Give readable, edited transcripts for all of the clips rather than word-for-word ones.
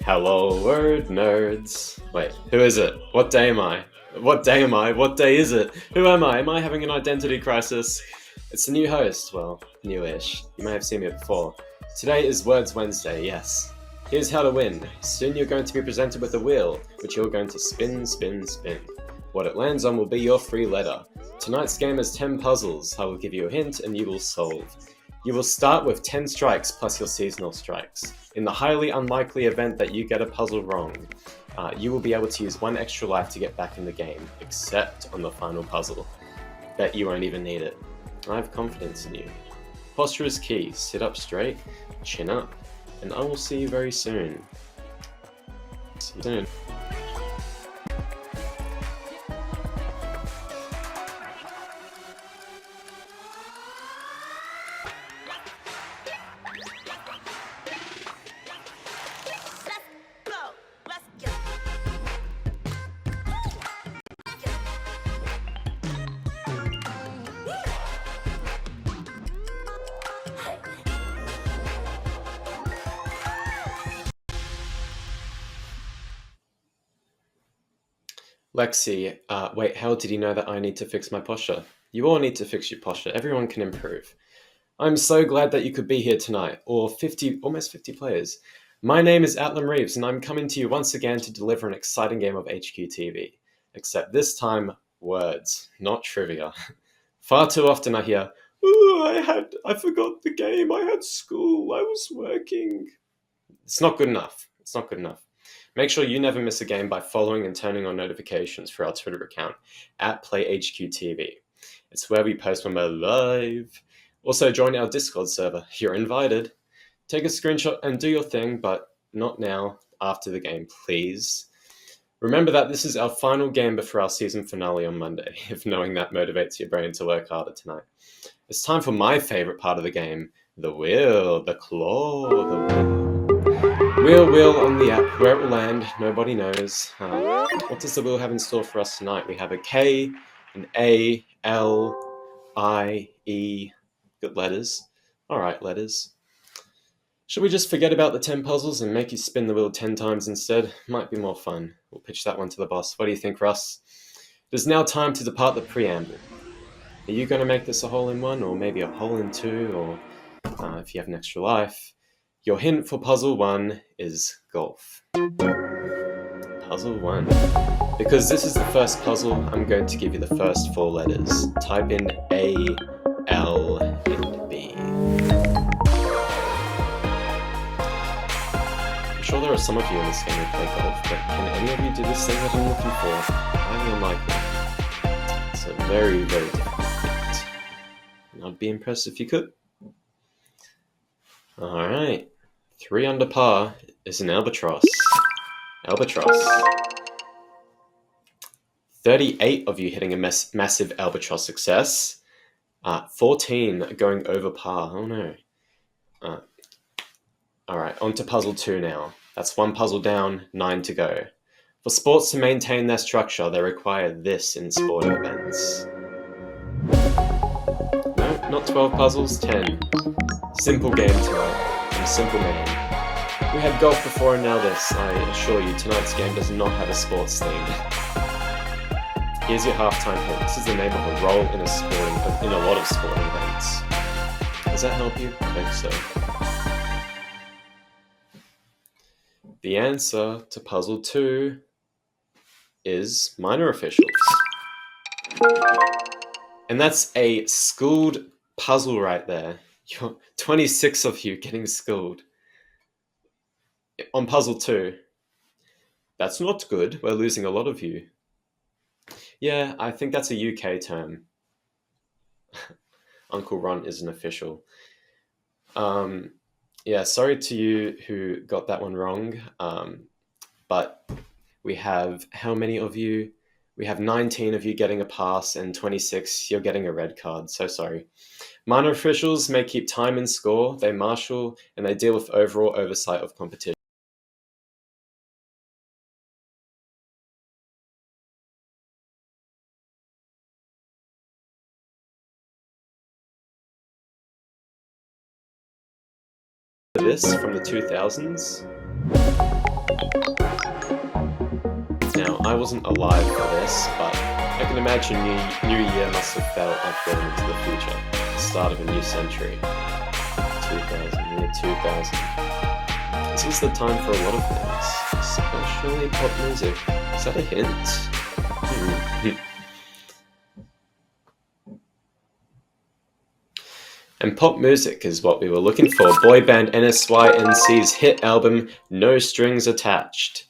Hello, word nerds. Wait, who is it? What day am I? What day am I? What day is it? Who am I? Am I having an identity crisis? It's the new host. Well, newish. You may have seen me before. Today is Words Wednesday, yes. Here's how to win. Soon you're going to be presented with a wheel, which you're going to spin, spin, spin. What it lands on will be your free letter. Tonight's game is 10 puzzles. I will give you a hint and you will solve. You will start with 10 strikes plus your seasonal strikes. In the highly unlikely event that you get a puzzle wrong, you will be able to use 1 extra life to get back in the game, except on the final puzzle. Bet you won't even need it. I have confidence in you. Posture is key. Sit up straight, chin up, and I will see you very soon. See you soon. Lexi, wait, how did you know that I need to fix my posture? You all need to fix your posture. Everyone can improve. I'm so glad that you could be here tonight, or almost 50 players. My name is Atlan Reeves, and I'm coming to you once again to deliver an exciting game of HQTV. Except this time, words, not trivia. Far too often I hear, "Oh, I forgot the game, I had school, I was working." It's not good enough. It's not good enough. Make sure you never miss a game by following and turning on notifications for our Twitter account, @PlayHQTV. It's where we post when we're live. Also, join our Discord server. You're invited. Take a screenshot and do your thing, but not now, after the game, please. Remember that this is our final game before our season finale on Monday, if knowing that motivates your brain to work harder tonight. It's time for my favorite part of the game, the wheel, the claw, the wheel. Wheel on the app. Where it will land, nobody knows. What does the wheel have in store for us tonight? We have a K, an A, L, I, E. Good letters. Alright, letters. Should we just forget about the 10 puzzles and make you spin the wheel 10 times instead? Might be more fun. We'll pitch that one to the boss. What do you think, Russ? It is now time to depart the preamble. Are you going to make this a hole in one, or maybe a hole in two, or if you have an extra life? Your hint for puzzle 1 is golf. Puzzle 1. Because this is the first puzzle, I'm going to give you the first 4 letters. Type in A, L, and B. I'm sure there are some of you in this game who play golf, but can any of you do this thing that I'm looking for? Highly unlikely. It's a very, very difficult feat. And I'd be impressed if you could. Alright. 3 under par is an albatross. Albatross. 38 of you hitting a massive albatross success. 14 going over par. Oh no. Alright, on to puzzle 2 now. That's 1 puzzle down, 9 to go. For sports to maintain their structure, they require this in sporting events. No, not 12 puzzles, 10. Simple game tonight. I'm a simple man. We had golf before and now this. I assure you, tonight's game does not have a sports theme. Here's your halftime hint. This is the name of a role in a lot of sporting events. Does that help you? I think so. The answer to puzzle 2 is minor officials. And that's a schooled puzzle right there. You're 26 of you getting schooled. On puzzle 2. That's not good. We're losing a lot of you. Yeah, I think that's a UK term. Uncle Ron is an official. Yeah, sorry to you who got that one wrong. But we have how many of you? We have 19 of you getting a pass and 26 you're getting a red card. So sorry. Minor officials may keep time and score. They marshal and they deal with overall oversight of competition. This from the 2000s. I wasn't alive for this, but I can imagine New Year must have felt like going into the future, the start of a new century. 2000, year 2000. This was the time for a lot of things, especially pop music. Is that a hint? And pop music is what we were looking for. Boy band NSYNC's hit album, No Strings Attached.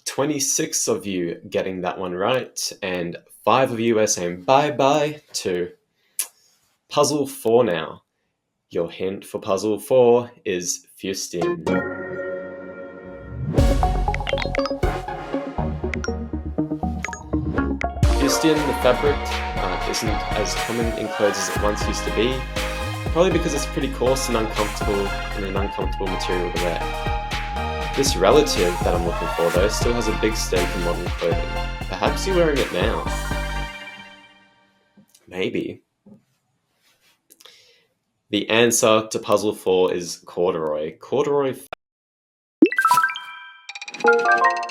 26 of you getting that one right, and 5 of you are saying bye-bye to Puzzle 4 now. Your hint for Puzzle 4 is fustian. Fustian, the fabric, isn't as common in clothes as it once used to be, probably because it's pretty coarse and uncomfortable, and an uncomfortable material to wear. This relative that I'm looking for, though, still has a big stake in modern clothing. Perhaps you're wearing it now. Maybe. The answer to Puzzle 4 is corduroy. Corduroy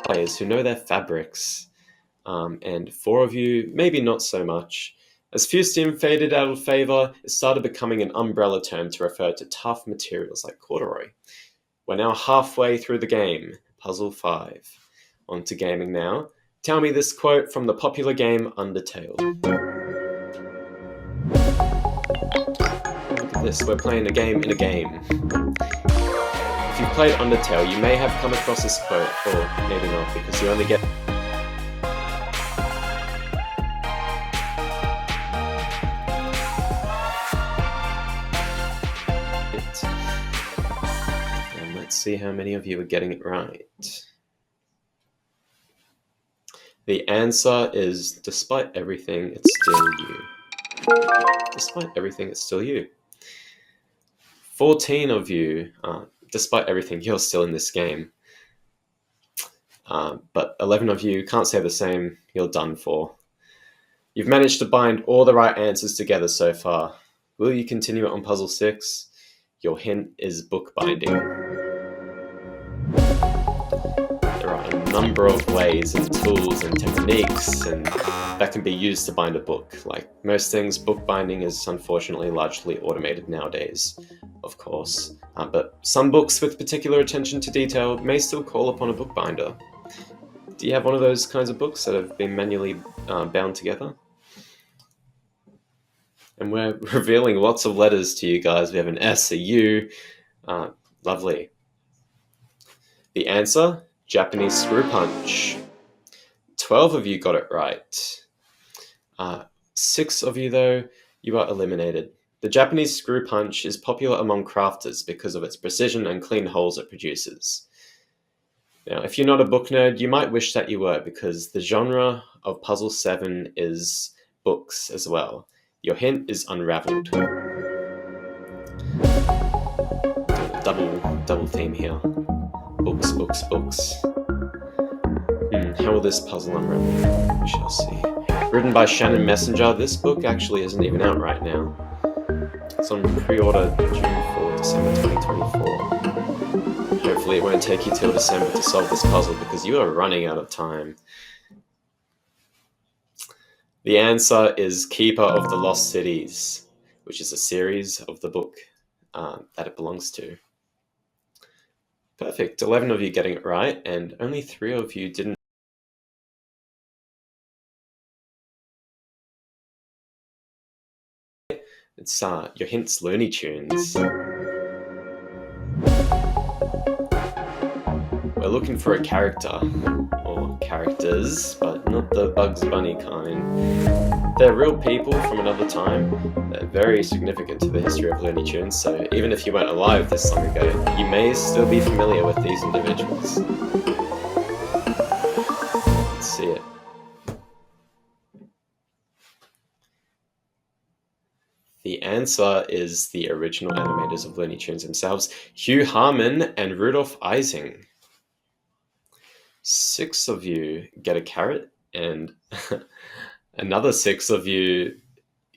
players who know their fabrics. And 4 of you, maybe not so much. As fustian faded out of favour, it started becoming an umbrella term to refer to tough materials like corduroy. We're now halfway through the game, Puzzle 5. On to gaming now. Tell me this quote from the popular game Undertale. Look at this, we're playing a game in a game. If you've played Undertale, you may have come across this quote, or maybe not, because you only get see how many of you are getting it right. The answer is, despite everything, it's still you. Despite everything, it's still you. 14 of you, despite everything, you're still in this game. But 11 of you can't say the same, you're done for. You've managed to bind all the right answers together so far. Will you continue it on Puzzle 6? Your hint is bookbinding. There are a number of ways and tools and techniques that can be used to bind a book. Like most things, bookbinding is unfortunately largely automated nowadays, of course. But some books with particular attention to detail may still call upon a bookbinder. Do you have one of those kinds of books that have been manually bound together? And we're revealing lots of letters to you guys. We have an S, a U. Lovely. The answer, Japanese screw punch. 12 of you got it right. 6 of you, though, you are eliminated. The Japanese screw punch is popular among crafters because of its precision and clean holes it produces. Now, if you're not a book nerd, you might wish that you were, because the genre of Puzzle 7 is books as well. Your hint is unraveled. Double theme here. Books, books, books. How will this puzzle unravel? We shall see. Written by Shannon Messenger, this book actually isn't even out right now. It's on pre-order June 4, December 2024. Hopefully it won't take you till December to solve this puzzle, because you are running out of time. The answer is Keeper of the Lost Cities, which is a series of the book that it belongs to. Perfect. 11 of you getting it right, and only 3 of you didn't. It's your hint's Looney Tunes. We're looking for a character, or characters, but not the Bugs Bunny kind. They're real people from another time. They're very significant to the history of Looney Tunes, so even if you weren't alive this long ago, you may still be familiar with these individuals. Let's see it. The answer is the original animators of Looney Tunes themselves, Hugh Harman and Rudolph Ising. 6 of you get a carrot, and another 6 of you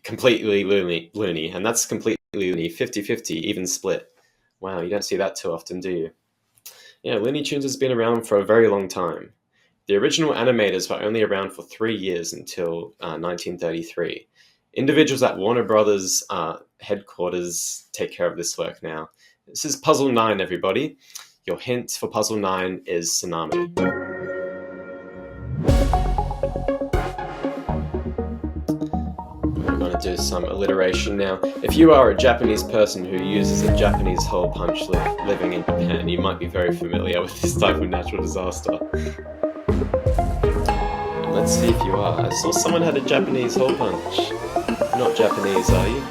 completely loony, and that's completely loony, 50-50, even split. Wow, you don't see that too often, do you? Yeah, Looney Tunes has been around for a very long time. The original animators were only around for 3 years until 1933. Individuals at Warner Brothers headquarters take care of this work now. This is Puzzle 9, everybody. Your hint for Puzzle 9 is tsunami. I'm going to do some alliteration now. If you are a Japanese person who uses a Japanese hole punch living in Japan, you might be very familiar with this type of natural disaster. Let's see if you are. I saw someone had a Japanese hole punch. You're not Japanese, are you?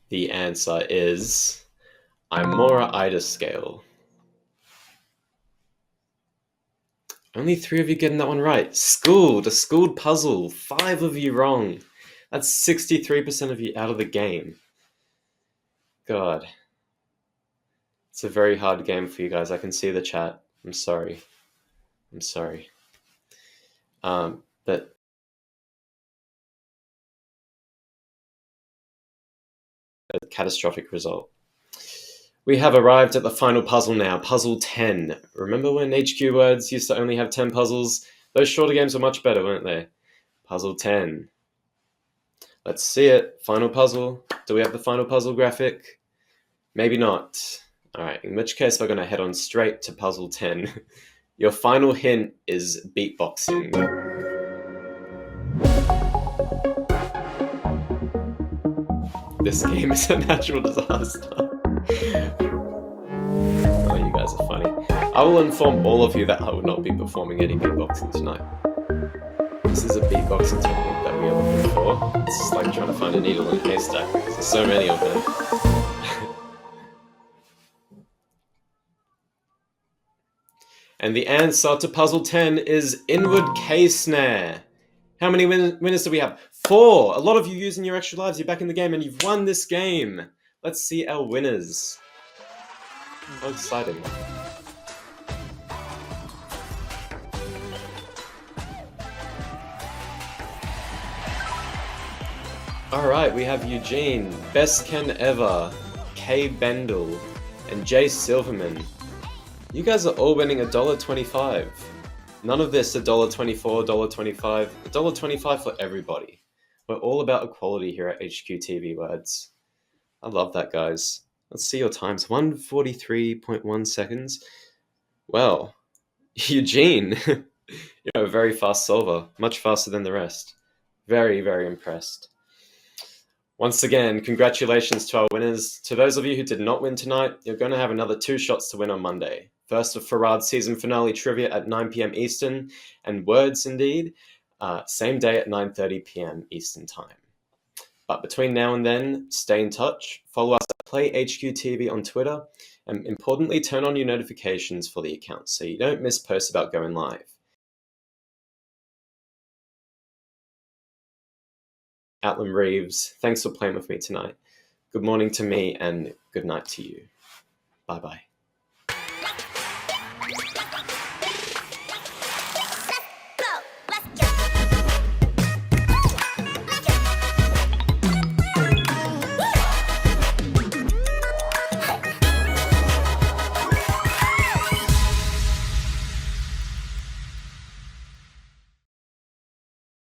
The answer is Imora-Ida scale. Only 3 of you getting that one right. Schooled, a schooled puzzle. 5 of you wrong. That's 63% of you out of the game. God. It's a very hard game for you guys. I can see the chat. I'm sorry. I'm sorry. But a catastrophic result. We have arrived at the final puzzle now, Puzzle 10. Remember when HQ Words used to only have 10 puzzles? Those shorter games were much better, weren't they? Puzzle 10. Let's see it. Final puzzle. Do we have the final puzzle graphic? Maybe not. Alright, in which case we're going to head on straight to Puzzle 10. Your final hint is beatboxing. This game is a natural disaster. Oh, you guys are funny. I will inform all of you that I will not be performing any beatboxing tonight. This is a beatboxing technique that we are looking for. It's just like trying to find a needle in a haystack. There's so many of them. And the answer to Puzzle 10 is inward K-snare. How many winners do we have? 4! A lot of you using your extra lives. You're back in the game and you've won this game. Let's see our winners. How exciting. Alright, we have Eugene, Best Ken Ever, Kay Bendel, and Jay Silverman. You guys are all winning $1.25. None of this $1.24, $1.25, $1.25 for everybody. We're all about equality here at HQTV Words. I love that, guys. Let's see your times. 1:43.1 seconds. Well, Eugene, you're a very fast solver. Much faster than the rest. Very, very impressed. Once again, congratulations to our winners. To those of you who did not win tonight, you're going to have another 2 shots to win on Monday. First of Farad's season finale trivia at 9 p.m. Eastern, and Words Indeed, same day at 9:30 p.m. Eastern Time. But between now and then, stay in touch, follow us at PlayHQTV on Twitter, and importantly, turn on your notifications for the account so you don't miss posts about going live. Atlan Reeves, thanks for playing with me tonight. Good morning to me and good night to you. Bye-bye.